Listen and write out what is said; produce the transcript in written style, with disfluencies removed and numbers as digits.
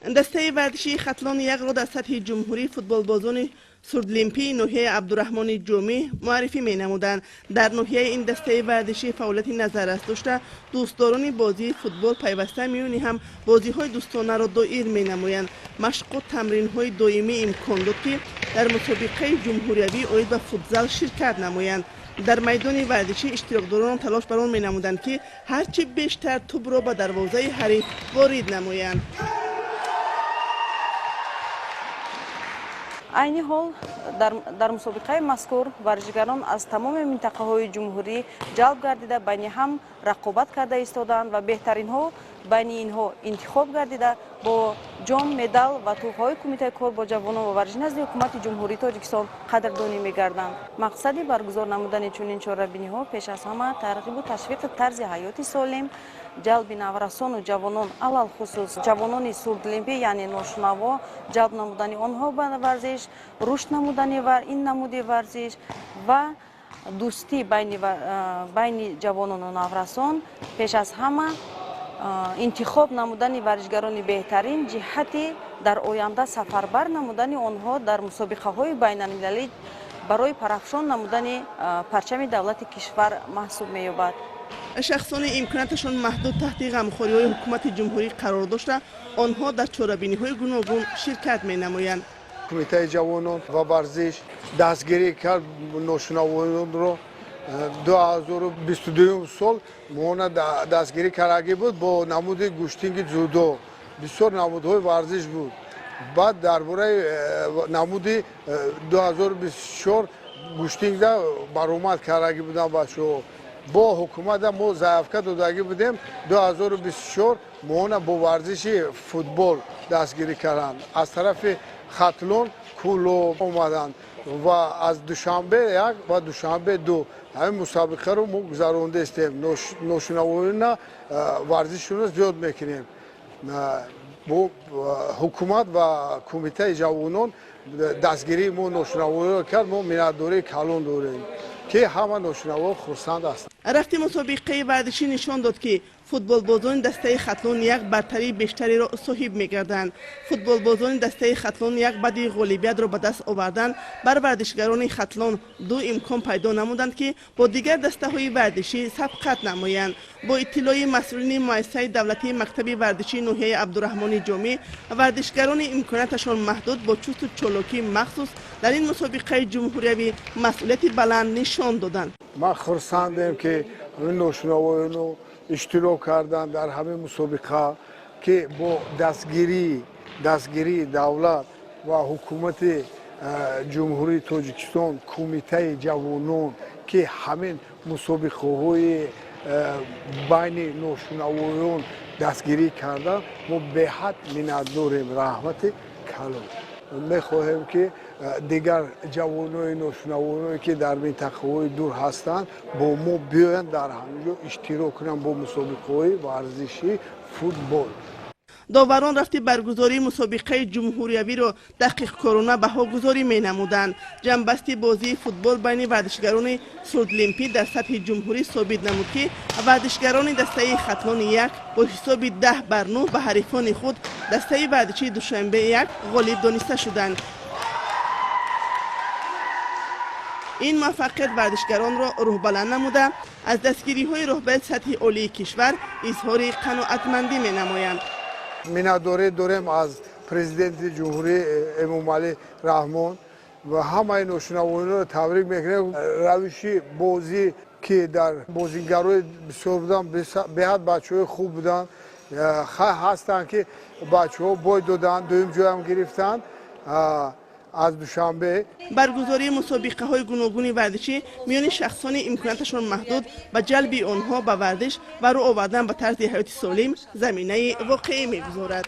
دسته ورزشی خطلان یک رو در سطح جمهوری فوتبالبازان سردلیمپی ناحیه عبدالرحمن جومی معرفی می نمودند. در ناحیه این دسته ورزشی فعالیتی نظررس داشته دوستداران بازی فوتبال پیوسته میونی هم بازی های دوستانه را دایر می نمایند. مشق و تمرین های دائمی امکان داد که در مسابقه جمهوریوی اوید به فوتزال شرکت نمایند. در میدان ورزشی اشتراکداران تلاش بر آن می نمودند که هرچی بیشتر توپ را به دروازه حریف وارد نمایند. عین حال در مسابقه مذکور ورزشگران از تمام منطقه های جمهوری جلب گردیده بین هم رقابت کرده ایستادند و بهترین ها بین اینها انتخاب گردیده با جام مدال و توپ‌های کمیته کار با جوانان و ورزش نزد حکومت جمهوری تاجیکستان قدردانی می‌گردند. مقصد برگزار نمودن چنین چهاربینی‌ها پیش از همه ترغیب و تشویق طرز حیات سالم، جلب نورسان و جوانان علل خصوص جوانان سردلیمپی یعنی ناشنوا جلب نمودن آنها به ورزش، رشد نمودن این نمود ورزش و دوستی بین جوانان و نورسان پیش از همه انتخاب نمودن ورزشگران بهترین جهتی در آینده سفربر نمودن آنها در مسابقه های بین المللی برای پرافشان نمودن پرچم دولت کشور محسوب می‌یابد. شخصان امکاناتشان محدود تحت غمخواری های حکومت جمهوری قرار داشته آنها در چهاربینی های گوناگون شرکت می نمایند. کمیته جوانان و ورزش دستگیری کرد ناشنوایان را 2022 سال مانا دستگیری کرده بود با نمود گوشتینگ جودو بسیار نمودهای ورزش بود. بعد درباره نمود 2024 گوشتینگ را برآمد کرده بودن بچه‌ها با حکومت ما ضعیفکت دادگی بودیم 2024 مانا با ورزش فوتبال دستگیری کردند. از طرف خطلون کلو اومدند و از دوشنبه یک و دوشنبه دو همین مسابقه رو ما گذرانده استیم. ناشنوایان ورزششون رو زیاد میکنیم. با حکومت و کمیته جوانان دستگیری ما ناشنوایان کرد. ما منتداری کلان داریم که همه ناشنوا خرسند است. رفت مسابقه ورزشی نشان داد که فوتبالبازان دسته خطلون یک برتری بیشتری را صاحب می‌گردند. فوتبالبازان دسته خطلون یک بدی غالبیت را به دست آوردند. بر ورزشگران خطلون دو امکان پیدا نمودند که با دیگر دسته‌های ورزشی سبقت نمایند. با اطلاع مسئولین مؤسسه دولتی مکتب ورزشی ناحیه عبدالرحمن جومی ورزشگران امکاناتشان محدود با چست و چالاکی مخصوص در این مسابقه جمهوریوی مسئولیت بلند نشان دادند. ما خرسندیم که ناشنوایان اشتراک کردن در همه مسابقه که با دستگیری دولت و حکومت جمهوری تاجیکستان کمیته جوانان که همین مسابقه های بین ناشنوایان دستگیری کردن ما به حد منتظریم رحمت کلان. میخواهیم که دیگر جوانای ناشنوایی که در منطقه‌های دور هستند با ما بیایند در همینجا اشتراک کنند با مسابقه‌های ورزشی فوتبال. داوران رفتی برگزاری مسابقه جمهوریوی را دقیق کارانه بهاگذاری می نمودند. جنبستی بازی فوتبال بین ورزشگران سردلیمپی در سطح جمهوری ثابت نمود که ورزشگران دسته خطلان یک با حساب 10-9 به حریفان خود دسته ورزشی دوشنبه یک غالب دانسته شدند. این موفقیت ورزشگران را روح بلند نموده از دستگیری های رهبر سطح عالی کشور اظهار قناعتمندی می نمایند. منتظر داریم از پرزیدنت جمهوری امام علی رحمان و همه ناشنوایان را تبریک میکنیم. روشی بازی که در بازیگرای بسیار بودن به حد بچه‌های خوب بودن هستند که بچه‌ها بای دادن دوم جای هم گرفتن. از دوشنبه برگزاری مسابقه های گوناگون ورزشی میان شخصان امکاناتشان محدود به جلب آنها به ورزش و رو آوردن به طرز حیات سالم زمینه واقعی میگذارد.